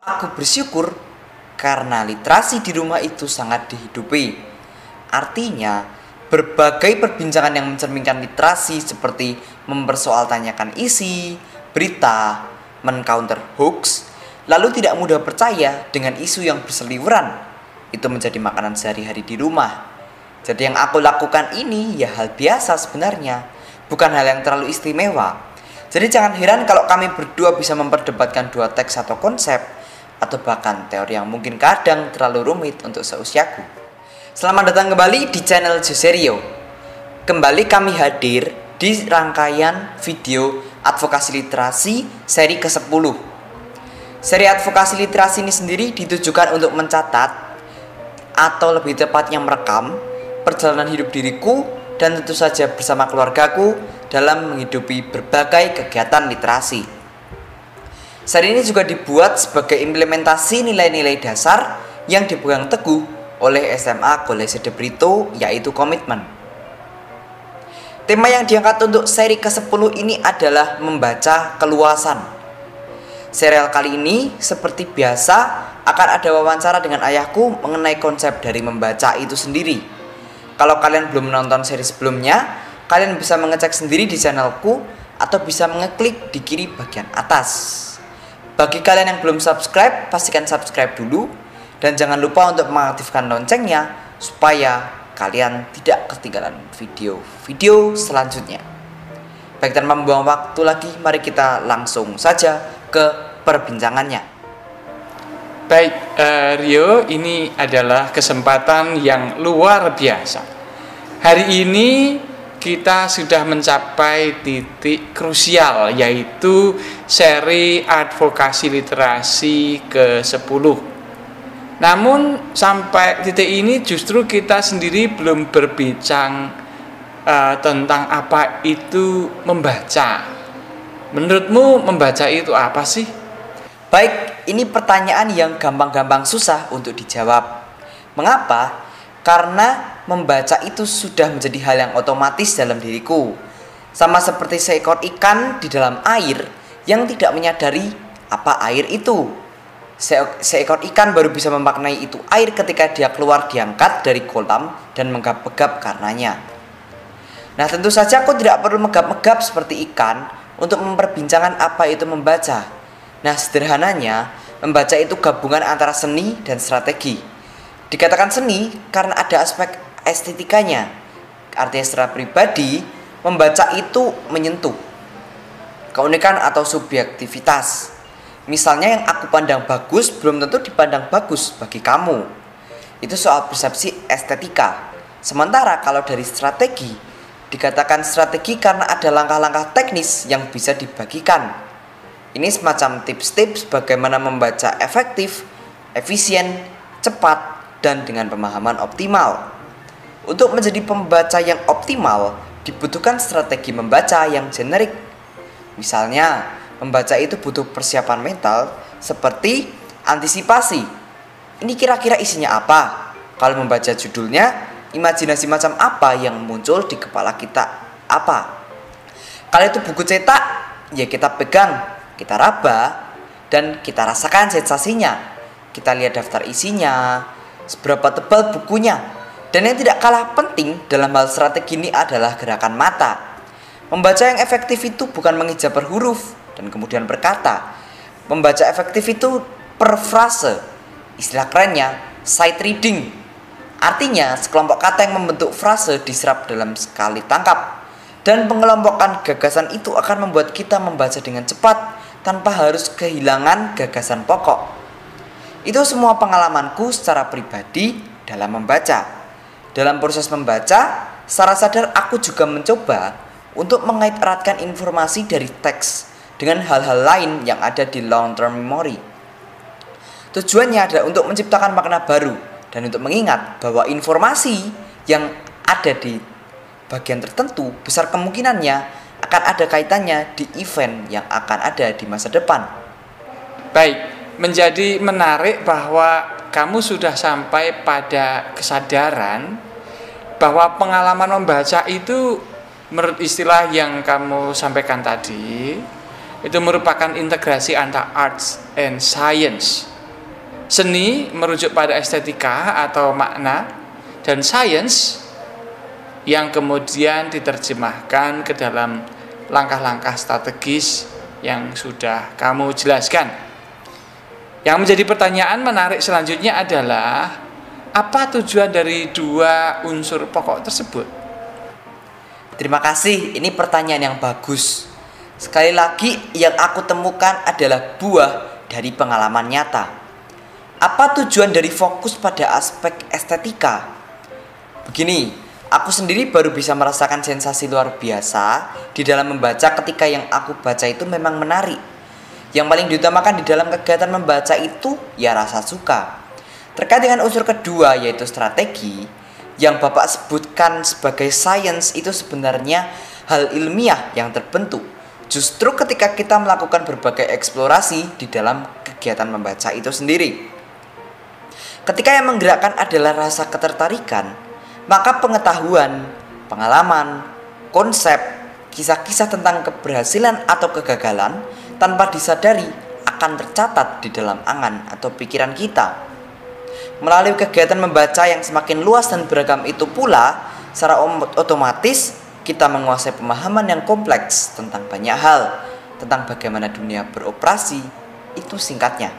Aku bersyukur karena literasi di rumah itu sangat dihidupi. Artinya, berbagai perbincangan yang mencerminkan literasi seperti mempersoaltanyakan isi, berita, men-counter hoax, lalu tidak mudah percaya dengan isu yang berseliweran. Itu menjadi makanan sehari-hari di rumah. Jadi yang aku lakukan ini ya hal biasa sebenarnya, bukan hal yang terlalu istimewa. Jadi jangan heran kalau kami berdua bisa memperdebatkan dua teks atau konsep, atau bahkan teori yang mungkin kadang terlalu rumit untuk seusiaku. Selamat datang kembali di channel Joserio. Kembali kami hadir di rangkaian video advokasi literasi seri ke-10. Seri advokasi literasi ini sendiri ditujukan untuk mencatat, atau lebih tepatnya merekam, perjalanan hidup diriku dan tentu saja bersama keluargaku dalam menghidupi berbagai kegiatan literasi. Seri ini juga dibuat sebagai implementasi nilai-nilai dasar yang dipegang teguh oleh SMA College de Brito, yaitu komitmen. Tema yang diangkat untuk seri ke-10 ini adalah membaca keluasan. Serial kali ini seperti biasa akan ada wawancara dengan ayahku mengenai konsep dari membaca itu sendiri. Kalau kalian belum menonton seri sebelumnya, kalian bisa mengecek sendiri di channelku atau bisa mengeklik di kiri bagian atas. Bagi kalian yang belum subscribe, pastikan subscribe dulu. Dan jangan lupa untuk mengaktifkan loncengnya supaya kalian tidak ketinggalan video-video selanjutnya. Baik, tanpa membuang waktu lagi, mari kita langsung saja ke perbincangannya. Baik, Rio, ini adalah kesempatan yang luar biasa. Hari ini kita sudah mencapai titik krusial, yaitu seri advokasi literasi ke-10. Namun sampai titik ini justru kita sendiri belum berbincang tentang apa itu membaca. Menurutmu membaca itu apa sih? Baik, ini pertanyaan yang gampang-gampang susah untuk dijawab. Mengapa? Karena membaca itu sudah menjadi hal yang otomatis dalam diriku. Sama seperti seekor ikan di dalam air yang tidak menyadari apa air itu. Seekor ikan baru bisa memaknai itu air ketika dia keluar diangkat dari kolam dan menggap-gap karenanya. Nah, tentu saja aku tidak perlu megap-megap seperti ikan untuk memperbincangkan apa itu membaca. Nah, sederhananya, membaca itu gabungan antara seni dan strategi. Dikatakan seni karena ada aspek estetikanya. Artinya secara pribadi, membaca itu menyentuh keunikan atau subjektivitas. Misalnya yang aku pandang bagus belum tentu dipandang bagus bagi kamu. Itu soal persepsi estetika. Sementara kalau dari strategi, dikatakan strategi karena ada langkah-langkah teknis yang bisa dibagikan. Ini semacam tips-tips bagaimana membaca efektif, efisien, cepat, dan dengan pemahaman optimal. Untuk menjadi pembaca yang optimal, dibutuhkan strategi membaca yang generik. Misalnya, membaca itu butuh persiapan mental seperti antisipasi. Ini kira-kira isinya apa? Kalau membaca judulnya, imajinasi macam apa yang muncul di kepala kita apa? Kalau itu buku cetak, ya kita pegang, kita raba, dan kita rasakan sensasinya. Kita lihat daftar isinya, seberapa tebal bukunya. Dan yang tidak kalah penting dalam hal strategi ini adalah gerakan mata. Membaca yang efektif itu bukan mengijab per huruf dan kemudian berkata. Membaca efektif itu per frase. Istilah kerennya sight reading. Artinya sekelompok kata yang membentuk frase diserap dalam sekali tangkap. Dan pengelompokan gagasan itu akan membuat kita membaca dengan cepat tanpa harus kehilangan gagasan pokok. Itu semua pengalamanku secara pribadi dalam membaca. Dalam proses membaca, secara sadar aku juga mencoba untuk mengait-eratkan informasi dari teks dengan hal-hal lain yang ada di long term memory. Tujuannya adalah untuk menciptakan makna baru dan untuk mengingat bahwa informasi yang ada di bagian tertentu besar kemungkinannya akan ada kaitannya di event yang akan ada di masa depan. Baik, menjadi menarik bahwa kamu sudah sampai pada kesadaran bahwa pengalaman membaca itu, menurut istilah yang kamu sampaikan tadi, itu merupakan integrasi antara arts and science. Seni merujuk pada estetika atau makna, dan sains yang kemudian diterjemahkan ke dalam langkah-langkah strategis yang sudah kamu jelaskan. Yang menjadi pertanyaan menarik selanjutnya adalah, apa tujuan dari dua unsur pokok tersebut? Terima kasih, ini pertanyaan yang bagus. Sekali lagi, yang aku temukan adalah buah dari pengalaman nyata. Apa tujuan dari fokus pada aspek estetika? Begini, aku sendiri baru bisa merasakan sensasi luar biasa di dalam membaca ketika yang aku baca itu memang menarik. Yang paling diutamakan di dalam kegiatan membaca itu ya rasa suka. Terkait dengan unsur kedua yaitu strategi, yang Bapak sebutkan sebagai sains itu sebenarnya hal ilmiah yang terbentuk justru ketika kita melakukan berbagai eksplorasi di dalam kegiatan membaca itu sendiri. Ketika yang menggerakkan adalah rasa ketertarikan, maka pengetahuan, pengalaman, konsep, kisah-kisah tentang keberhasilan atau kegagalan tanpa disadari akan tercatat di dalam angan atau pikiran kita. Melalui kegiatan membaca yang semakin luas dan beragam itu pula, secara otomatis kita menguasai pemahaman yang kompleks tentang banyak hal, tentang bagaimana dunia beroperasi, itu singkatnya.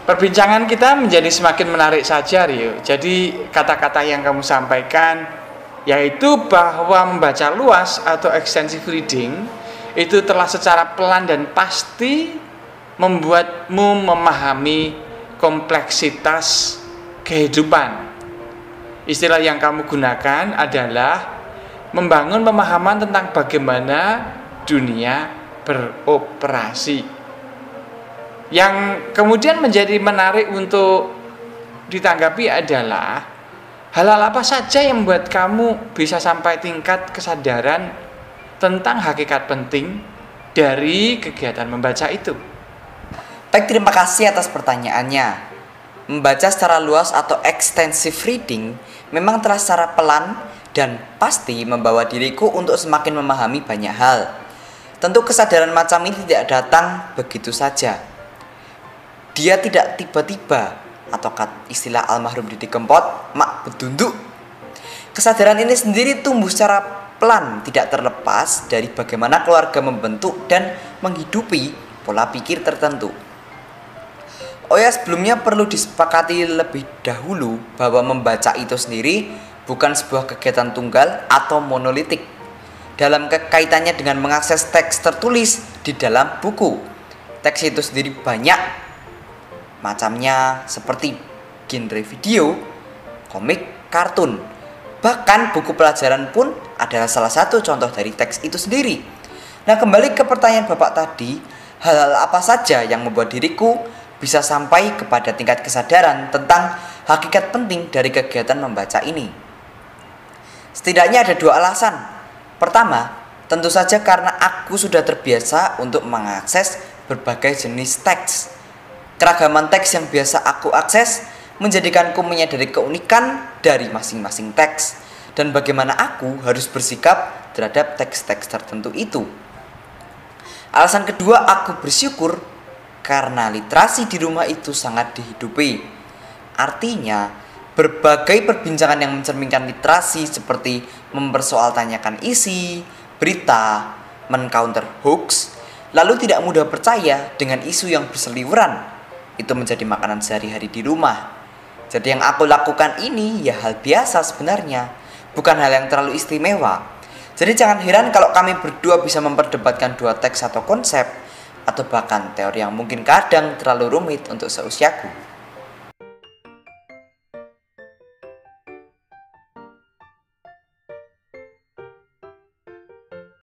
Perbincangan kita menjadi semakin menarik saja, Rio. Jadi kata-kata yang kamu sampaikan, yaitu bahwa membaca luas atau extensive reading itu telah secara pelan dan pasti membuatmu memahami kompleksitas kehidupan. Istilah yang kamu gunakan adalah membangun pemahaman tentang bagaimana dunia beroperasi. Yang kemudian menjadi menarik untuk ditanggapi adalah hal-hal apa saja yang membuat kamu bisa sampai tingkat kesadaran tentang hakikat penting dari kegiatan membaca itu. Baik, terima kasih atas pertanyaannya. Membaca secara luas atau extensive reading memang telah secara pelan dan pasti membawa diriku untuk semakin memahami banyak hal. Tentu kesadaran macam ini tidak datang begitu saja. Dia tidak tiba-tiba, atau istilah almarhum Didi Kempot, mak bedunduk. Kesadaran ini sendiri tumbuh secara pelan, tidak terlepas dari bagaimana keluarga membentuk dan menghidupi pola pikir tertentu. Oh ya, sebelumnya perlu disepakati lebih dahulu bahwa membaca itu sendiri bukan sebuah kegiatan tunggal atau monolitik dalam kaitannya dengan mengakses teks tertulis di dalam buku. Teks itu sendiri banyak macamnya, seperti genre video, komik, kartun. Bahkan buku pelajaran pun adalah salah satu contoh dari teks itu sendiri. Nah, kembali ke pertanyaan Bapak tadi, hal-hal apa saja yang membuat diriku bisa sampai kepada tingkat kesadaran tentang hakikat penting dari kegiatan membaca ini? Setidaknya ada dua alasan. Pertama, tentu saja karena aku sudah terbiasa untuk mengakses berbagai jenis teks. Keragaman teks yang biasa aku akses menjadikanku menyadari keunikan dari masing-masing teks dan bagaimana aku harus bersikap terhadap teks-teks tertentu itu. Alasan kedua, aku bersyukur karena literasi di rumah itu sangat dihidupi. Artinya, berbagai perbincangan yang mencerminkan literasi seperti mempersoaltanyakan isi, berita, men-counter hoax, lalu tidak mudah percaya dengan isu yang berseliweran, itu menjadi makanan sehari-hari di rumah. Jadi yang aku lakukan ini ya hal biasa sebenarnya, bukan hal yang terlalu istimewa. Jadi jangan heran kalau kami berdua bisa memperdebatkan dua teks atau konsep, atau bahkan teori yang mungkin kadang terlalu rumit untuk seusiaku.